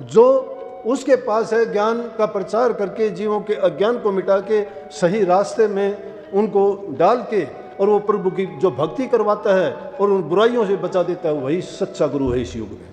जो उसके पास है ज्ञान का प्रचार करके जीवों के अज्ञान को मिटा के सही रास्ते में उनको डाल के और वो प्रभु की जो भक्ति करवाता है और उन बुराइयों से बचा देता है, वही सच्चा गुरु है इस युग में।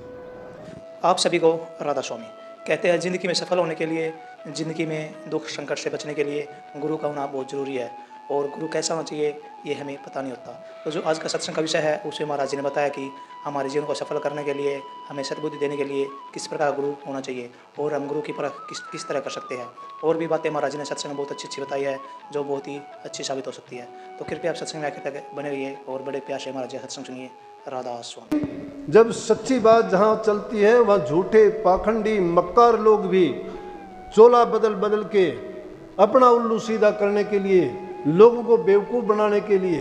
आप सभी को राधा स्वामी। कहते हैं ज़िंदगी में सफल होने के लिए, ज़िंदगी में दुख संकट से बचने के लिए गुरु का होना बहुत ज़रूरी है, और गुरु कैसा होना चाहिए ये हमें पता नहीं होता। तो जो आज का सत्संग का विषय है उसमें महाराज जी ने बताया कि हमारे जीवन को सफल करने के लिए, हमें सद्बुद्धि देने के लिए किस प्रकार गुरु होना चाहिए और हम गुरु की परख किस तरह कर सकते हैं। और भी बातें महाराज जी ने सत्संग में बहुत अच्छी बताई है जो बहुत ही अच्छी साबित हो सकती है। तो कृपया आप सत्संग में आखिर तक बने रहिए और बड़े प्यार से महाराज जी सत्संग सुनिए। राधा स्वामी। जब सच्ची बात जहाँ चलती है वहाँ झूठे पाखंडी मक्कार लोग भी चोला बदल बदल के अपना उल्लू सीधा करने के लिए, लोगों को बेवकूफ़ बनाने के लिए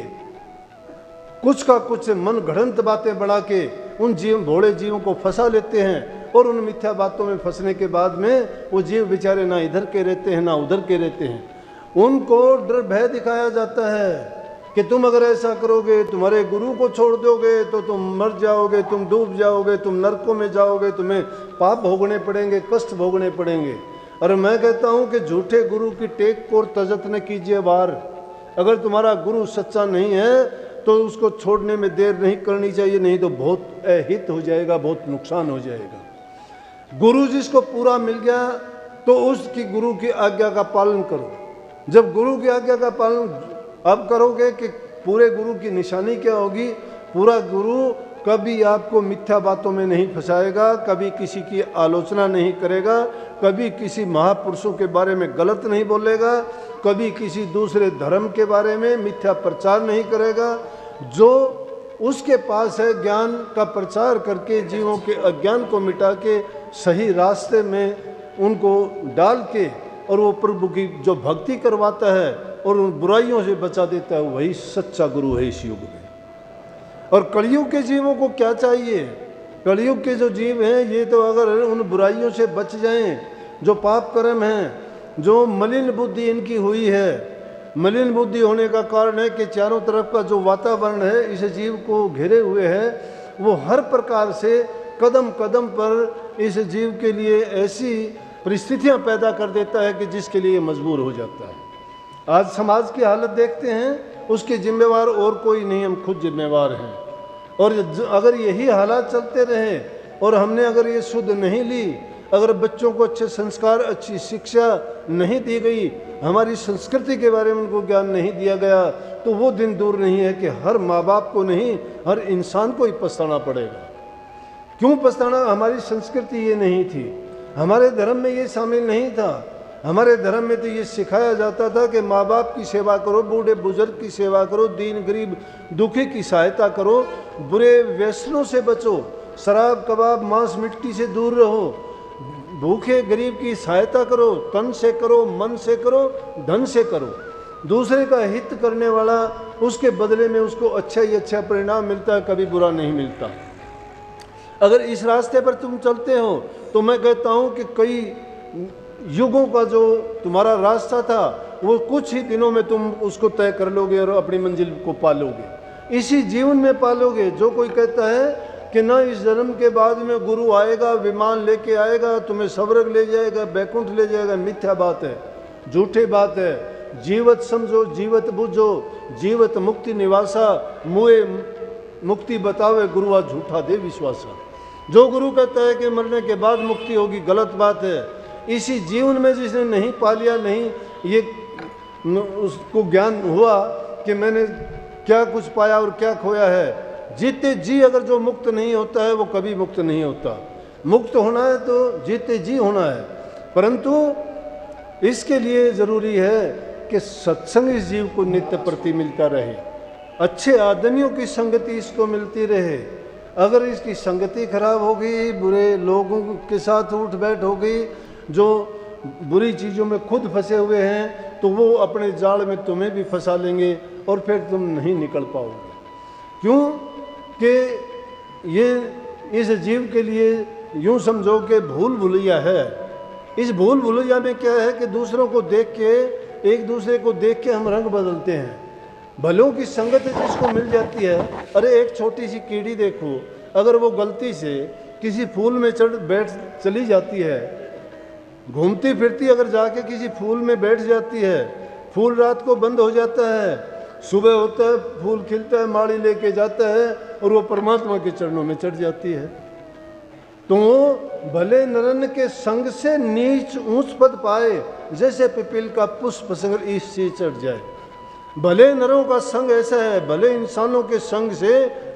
कुछ का कुछ मन घड़ंत बातें बढ़ा के उन भोले जीवों को फंसा लेते हैं, और उन मिथ्या बातों में फंसने के बाद में वो जीव बेचारे ना इधर के रहते हैं ना उधर के रहते हैं। उनको डर भय दिखाया जाता है कि तुम अगर ऐसा करोगे, तुम्हारे गुरु को छोड़ दोगे तो तुम मर जाओगे, तुम डूब जाओगे, तुम नरकों में जाओगे, तुम्हें पाप भोगने पड़ेंगे, कष्ट भोगने पड़ेंगे। और मैं कहता हूँ कि झूठे गुरु की टेक को तजत न कीजिए वार। अगर तुम्हारा गुरु सच्चा नहीं है तो उसको छोड़ने में देर नहीं करनी चाहिए, नहीं तो बहुत अहित हो जाएगा, बहुत नुकसान हो जाएगा। गुरु जिसको पूरा मिल गया तो उसकी गुरु की आज्ञा का पालन करो। जब गुरु की आज्ञा का पालन अब करोगे कि पूरे गुरु की निशानी क्या होगी, पूरा गुरु कभी आपको मिथ्या बातों में नहीं फंसाएगा, कभी किसी की आलोचना नहीं करेगा, कभी किसी महापुरुषों के बारे में गलत नहीं बोलेगा, कभी किसी दूसरे धर्म के बारे में मिथ्या प्रचार नहीं करेगा। जो उसके पास है ज्ञान का प्रचार करके जीवों के अज्ञान को मिटा के सही रास्ते में उनको डाल के और वो प्रभु की जो भक्ति करवाता है और उन बुराइयों से बचा देता है, वही सच्चा गुरु है इस युग में। और कलयुग के जीवों को क्या चाहिए? कलयुग के जो जीव हैं ये तो अगर उन बुराइयों से बच जाएं, जो पाप कर्म हैं, जो मलिन बुद्धि इनकी हुई है, मलिन बुद्धि होने का कारण है कि चारों तरफ का जो वातावरण है इस जीव को घेरे हुए है, वो हर प्रकार से कदम कदम पर इस जीव के लिए ऐसी परिस्थितियां पैदा कर देता है कि जिसके लिए मजबूर हो जाता है। आज समाज की हालत देखते हैं, उसके जिम्मेवार और कोई नहीं, हम खुद जिम्मेवार हैं। और अगर यही हालात चलते रहे और हमने अगर ये शुद्ध नहीं ली, अगर बच्चों को अच्छे संस्कार, अच्छी शिक्षा नहीं दी गई, हमारी संस्कृति के बारे में उनको ज्ञान नहीं दिया गया, तो वो दिन दूर नहीं है कि हर माँ बाप को नहीं, हर इंसान को ही पछताना पड़ेगा। क्यों पछताना? हमारी संस्कृति ये नहीं थी, हमारे धर्म में ये शामिल नहीं था। हमारे धर्म में तो ये सिखाया जाता था कि माँ बाप की सेवा करो, बूढ़े बुजुर्ग की सेवा करो, दीन गरीब दुखी की सहायता करो, बुरे व्यसनों से बचो, शराब कबाब मांस मिट्टी से दूर रहो, भूखे गरीब की सहायता करो, तन से करो, मन से करो, धन से करो। दूसरे का हित करने वाला, उसके बदले में उसको अच्छा ही अच्छा परिणाम मिलता है, कभी बुरा नहीं मिलता। अगर इस रास्ते पर तुम चलते हो तो मैं कहता हूँ कि कई युगों का जो तुम्हारा रास्ता था वो कुछ ही दिनों में तुम उसको तय कर लोगे और अपनी मंजिल को पालोगे, इसी जीवन में पालोगे। जो कोई कहता है कि ना इस जन्म के बाद में गुरु आएगा, विमान लेके आएगा, तुम्हें स्वर्ग ले जाएगा, बैकुंठ ले जाएगा, मिथ्या बात है, झूठी बात है। जीवत समझो, जीवत बुझो, जीवत मुक्ति निवासा, मुए मुक्ति बतावे, गुरुआ झूठा दे विश्वासा। जो गुरु कहता है कि मरने के बाद मुक्ति होगी, गलत बात है। इसी जीवन में जिसने नहीं पा लिया, नहीं ये उसको ज्ञान हुआ कि मैंने क्या कुछ पाया और क्या खोया है, जीते जी अगर जो मुक्त नहीं होता है वो कभी मुक्त नहीं होता। मुक्त होना है तो जीते जी होना है, परंतु इसके लिए ज़रूरी है कि सत्संग इस जीव को नित्य प्रति मिलता रहे, अच्छे आदमियों की संगति इसको मिलती रहे। अगर इसकी संगति खराब हो गई, बुरे लोगों के साथ उठ बैठ हो गई, जो बुरी चीज़ों में खुद फंसे हुए हैं, तो वो अपने जाल में तुम्हें भी फंसा लेंगे और फिर तुम नहीं निकल पाओगे। क्यों कि ये इस जीव के लिए यूँ समझो कि भूल भुलैया है। इस भूल भुलैया में क्या है कि दूसरों को देख के, एक दूसरे को देख के हम रंग बदलते हैं। भलों की संगत जिसको मिल जाती है, अरे एक छोटी सी कीड़ी देखो, अगर वो गलती से किसी फूल में चढ़ बैठ चली जाती है, घूमती फिरती अगर जाके किसी फूल में बैठ जाती है, फूल रात को बंद हो जाता है, सुबह होता है फूल खिलता है, माली लेके जाता है और वो परमात्मा के चरणों में चढ़ जाती है। तो भले नरन के संग से नीच ऊंच पद पाए, जैसे पिपील का पुष्प संग ईश से चढ़ जाए। भले नरों का संग ऐसा है, भले इंसानों के संग से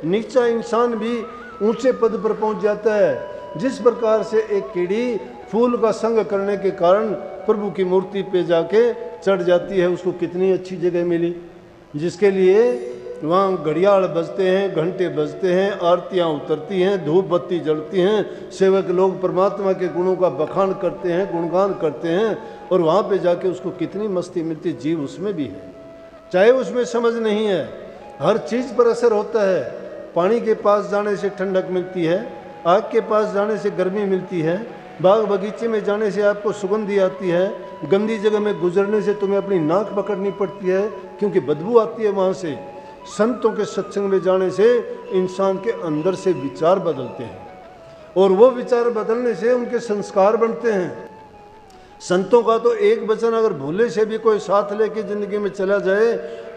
नीचा इंसान भी ऊंचे पद पर पहुंच जाता है। जिस प्रकार से एक कीड़ी फूल का संग करने के कारण प्रभु की मूर्ति पे जाके चढ़ जाती है, उसको कितनी अच्छी जगह मिली, जिसके लिए वहाँ घड़ियाल बजते हैं, घंटे बजते हैं, आरतियाँ उतरती हैं, धूप बत्ती जलती हैं, सेवक लोग परमात्मा के गुणों का बखान करते हैं, गुणगान करते हैं, और वहाँ पे जाके उसको कितनी मस्ती मिलती। जीव उसमें भी है, चाहे उसमें समझ नहीं है, हर चीज़ पर असर होता है। पानी के पास जाने से ठंडक मिलती है, आग के पास जाने से गर्मी मिलती है, बाग बगीचे में जाने से आपको सुगंधी आती है, गंदी जगह में गुजरने से तुम्हें अपनी नाक पकड़नी पड़ती है क्योंकि बदबू आती है वहाँ से। संतों के सत्संग में जाने से इंसान के अंदर से विचार बदलते हैं, और वो विचार बदलने से उनके संस्कार बनते हैं। संतों का तो एक वचन अगर भूले से भी कोई साथ लेके ज़िंदगी में चला जाए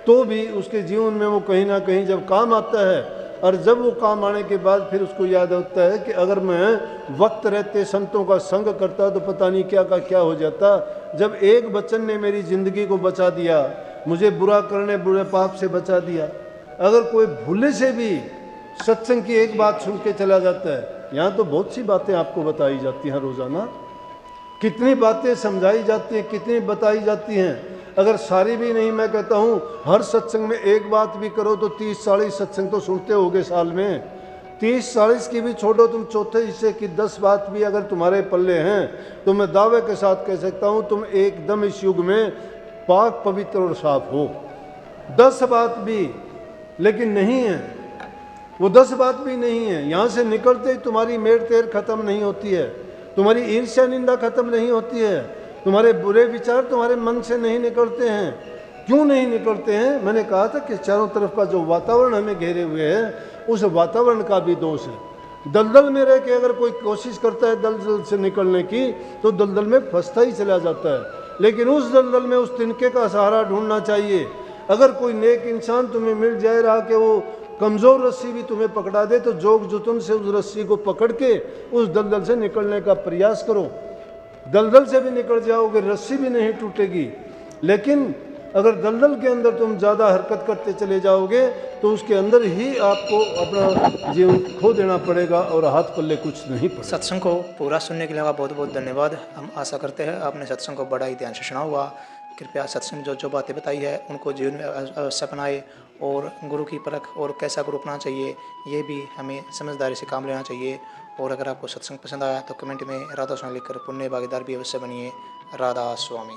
तो भी उसके जीवन में वो कहीं ना कहीं जब काम आता है, और जब वो काम आने के बाद फिर उसको याद होता है कि अगर मैं वक्त रहते संतों का संग करता तो पता नहीं क्या का क्या हो जाता। जब एक वचन ने मेरी ज़िंदगी को बचा दिया, मुझे बुरा करने बुरे पाप से बचा दिया। अगर कोई भूले से भी सत्संग की एक बात सुन के चला जाता है, यहाँ तो बहुत सी बातें आपको बताई जाती हैं रोज़ाना, कितनी बातें समझाई जाती हैं, कितनी बताई जाती हैं। अगर सारी भी नहीं, मैं कहता हूँ हर सत्संग में एक बात भी करो तो 30-40 सत्संग तो सुनते होगे साल में। 30-40 की भी छोड़ो, तुम चौथे हिस्से की 10 बात भी अगर तुम्हारे पल्ले हैं तो मैं दावे के साथ कह सकता हूँ तुम एकदम इस युग में पाक पवित्र और साफ हो। 10 बात भी लेकिन नहीं है, वो 10 बात भी नहीं है। यहाँ से निकलते ही तुम्हारी मेड़ तेर खत्म नहीं होती है, तुम्हारी ईर्ष्या निंदा खत्म नहीं होती है, तुम्हारे बुरे विचार तुम्हारे मन से नहीं निकलते हैं। क्यों नहीं निकलते हैं? मैंने कहा था कि चारों तरफ का जो वातावरण हमें घेरे हुए है उस वातावरण का भी दोष है। दलदल में रह के अगर कोई कोशिश करता है दलदल से निकलने की तो दलदल में फंसता ही चला जाता है, लेकिन उस दलदल में उस तिनके का सहारा ढूंढना चाहिए। अगर कोई नेक इंसान तुम्हें मिल जाए रहा कि वो कमज़ोर रस्सी भी तुम्हें पकड़ा दे तो जोग जुतन से उस रस्सी को पकड़ के उस दलदल से निकलने का प्रयास करो। दलदल से भी निकल जाओगे, रस्सी भी नहीं टूटेगी। लेकिन अगर दलदल के अंदर तुम ज़्यादा हरकत करते चले जाओगे तो उसके अंदर ही आपको अपना जीवन खो देना पड़ेगा और हाथ पल्ले कुछ नहीं पड़ेगा। सत्संग को पूरा सुनने के लिए बहुत बहुत धन्यवाद। हम आशा करते हैं आपने सत्संग को बड़ा ही ध्यान से सुना हुआ। कृपया सत्संग जो बातें बताई है उनको जीवन में अवश्य अपनाए, और गुरु की परख और कैसा गुरु अपनाना चाहिए ये भी हमें समझदारी से काम लेना चाहिए। और अगर आपको सत्संग पसंद आया तो कमेंट में राधा स्वामी लिखकर पुण्य भागीदार भी अवश्य बनिए। राधा स्वामी।